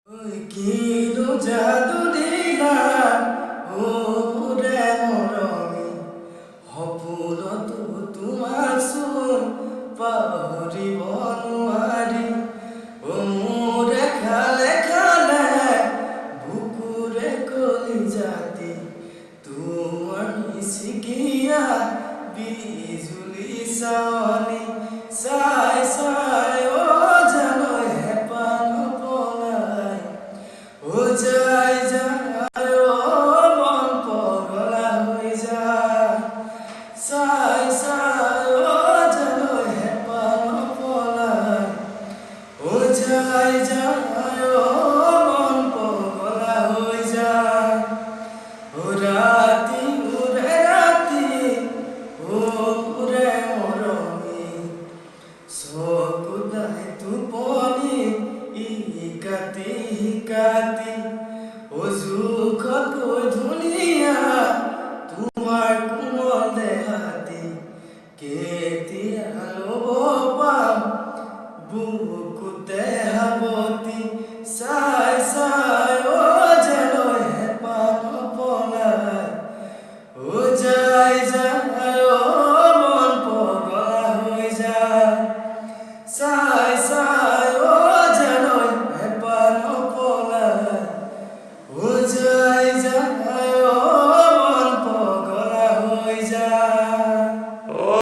ওই কিলো জাদু দিলা ওৰে মৰমী সপোনত তোমাৰ চোন পাহৰিব নোৱাৰি মোৰে খালে খালে বুকুৰে কলিজাতি তোমাৰ নিচিকিয়া বিজুলী চাৱনি চাই চাই জানৈ হেঁপাহ নপলাই যাই যায় মন পগলা হৈ যায় চাই চাই জানৈ হেঁপাহ নপলাই যাই যায় মন পগলা হৈ যায় ৰাতি উৰে ৰাতি উৰে মৰমী চকুদাই টোপনি কাটি কাটি জোখতকৈ ধুনীয়া তোমাৰ কোমল দেহাতি কেতিয়া ল'ব পাম বুকুতে